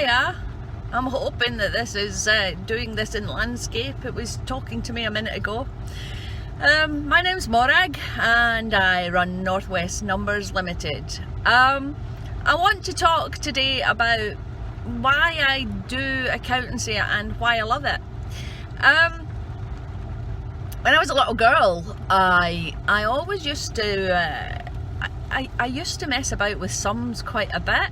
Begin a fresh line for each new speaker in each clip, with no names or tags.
Hiya, I'm hoping that this is doing this in landscape. It was talking to me a minute ago. My name's Morag and I run Northwest Numbers Limited. I want to talk today about why I do accountancy and why I love it. When I was a little girl, I always used to I used to mess about with sums quite a bit.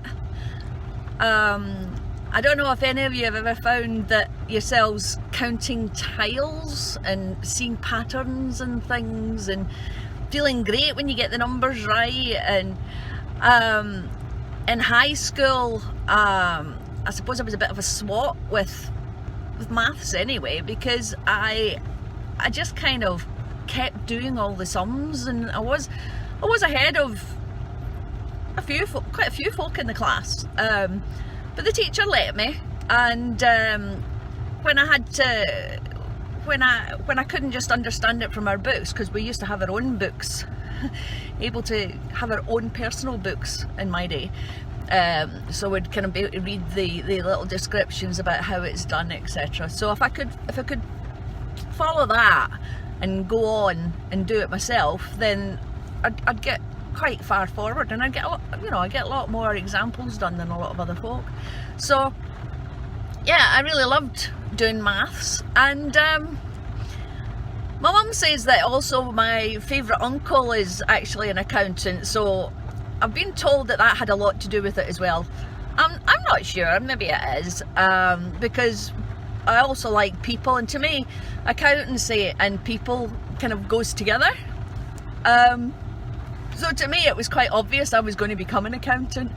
I don't know if any of you have ever found that yourselves counting tiles and seeing patterns and things and feeling great when you get the numbers right. And in high school, I suppose I was a bit of a swot with maths anyway, because I just kind of kept doing all the sums, and I was ahead of quite a few folk in the class. But the teacher let me, and when I couldn't just understand it from our books, because we used to have our own books, able to have our own personal books in my day, so we'd kind of be able to read the little descriptions about how it's done, etc. So if I could follow that and go on and do it myself, then I'd get quite far forward, and I get a lot more examples done than a lot of other folk. So yeah, I really loved doing maths. And my mum says that also my favourite uncle is actually an accountant, so I've been told that had a lot to do with it as well. I'm not sure, maybe it is, because I also like people, and to me accountancy and people kind of goes together. So to me it was quite obvious I was going to become an accountant.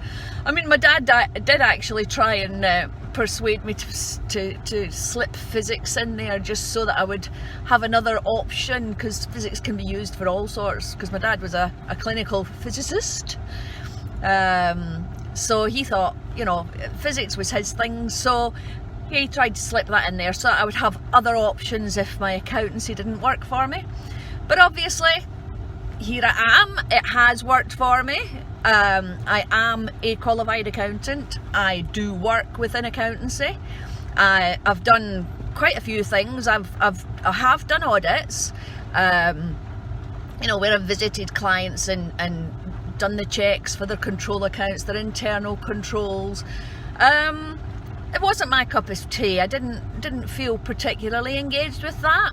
I mean, my dad did actually try and persuade me to slip physics in there, just so that I would have another option, because physics can be used for all sorts, because my dad was a clinical physicist. So he thought, physics was his thing, so he tried to slip that in there so that I would have other options if my accountancy didn't work for me. But obviously, here I am. It has worked for me. I am a qualified accountant. I do work within accountancy. I've done quite a few things. I have done audits, where I've visited clients and done the checks for their control accounts, their internal controls. It wasn't my cup of tea. I didn't feel particularly engaged with that.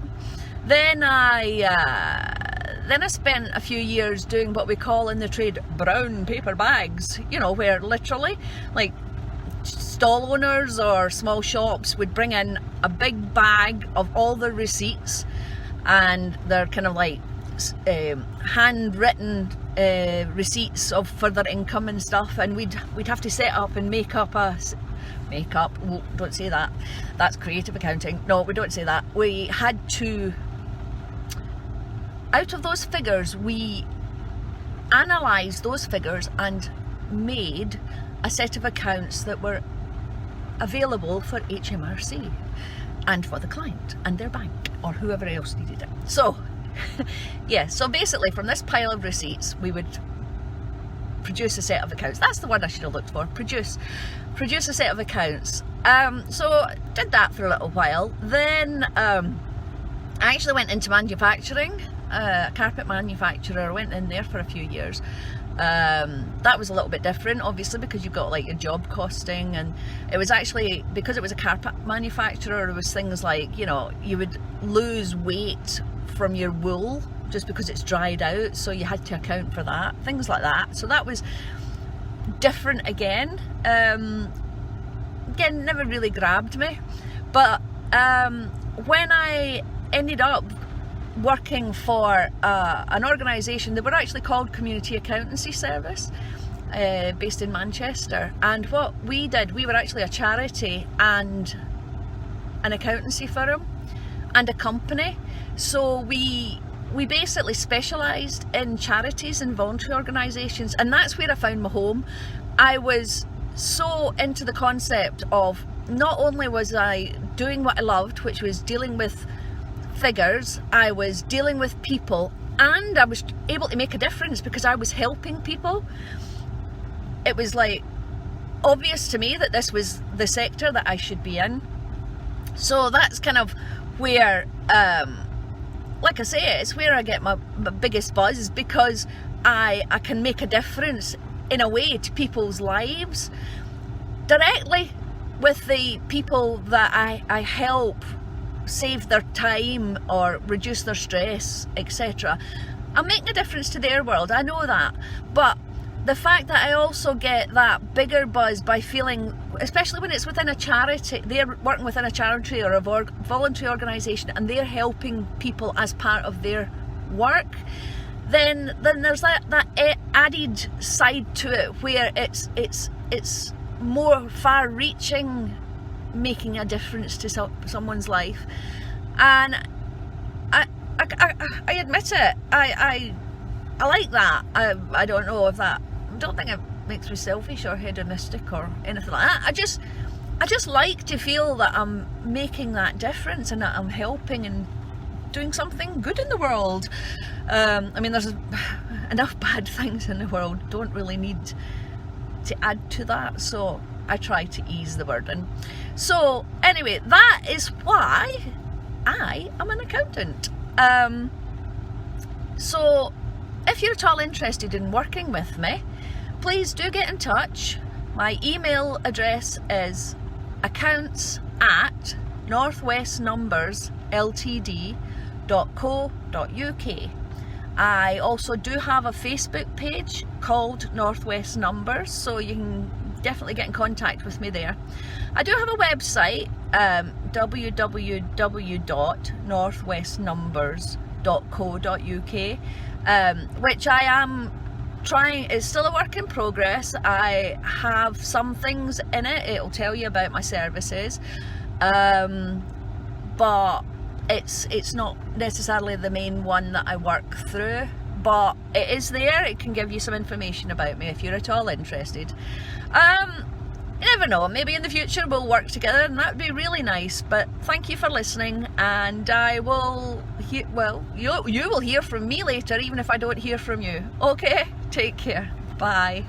Then I spent a few years doing what we call in the trade brown paper bags, where literally, like, stall owners or small shops would bring in a big bag of all their receipts, and they're kind of like handwritten receipts for their income and stuff, and we'd have to set up and make up. Oh, don't say that. That's creative accounting. No, we don't say that. We had to, out of those figures, we analysed those figures and made a set of accounts that were available for HMRC and for the client and their bank or whoever else needed it. So yeah, so basically from this pile of receipts we would produce a set of accounts. That's the word I should have looked for. Produce a set of accounts. So did that for a little while. Then I actually went into manufacturing. A carpet manufacturer. I went in there for a few years. That was a little bit different, obviously, because you've got like your job costing, and it was actually, because it was a carpet manufacturer, there was things like, you would lose weight from your wool just because it's dried out, so you had to account for that, things like that. So that was different again. Again, never really grabbed me. But when I ended up working for an organisation, they were actually called Community Accountancy Service, based in Manchester, and what we did, we were actually a charity and an accountancy firm and a company. So we basically specialised in charities and voluntary organisations, and that's where I found my home. I was so into the concept of, not only was I doing what I loved, which was dealing with figures, I was dealing with people, and I was able to make a difference because I was helping people. It was like obvious to me that this was the sector that I should be in. So that's kind of where, like I say, it's where I get my biggest buzz, is because I can make a difference in a way to people's lives directly, with the people that I help save their time or reduce their stress, etc. I'm making a difference to their world, I know that, but the fact that I also get that bigger buzz by feeling, especially when it's within a charity, they're working within a charity or a voluntary organisation and they're helping people as part of their work, then there's that added side to it where it's more far-reaching, making a difference to someone's life. And I admit it, I like that. I don't know if that, I don't think it makes me selfish or hedonistic or anything like that. I just like to feel that I'm making that difference and that I'm helping and doing something good in the world. I mean, there's enough bad things in the world, don't really need to add to that, so I try to ease the burden. So anyway, that is why I am an accountant. So if you're at all interested in working with me, please do get in touch. My email address is accounts@northwestnumbersltd.co.uk. I also do have a Facebook page called Northwest Numbers, so you can definitely get in contact with me there. I do have a website, www.northwestnumbers.co.uk, which I am trying, it's still a work in progress. I have some things in it, it'll tell you about my services, but it's not necessarily the main one that I work through, but it is there. It can give you some information about me if you're at all interested. You never know, maybe in the future we'll work together and that would be really nice. But thank you for listening, and I will you will hear from me later, even if I don't hear from you. Okay, take care, bye.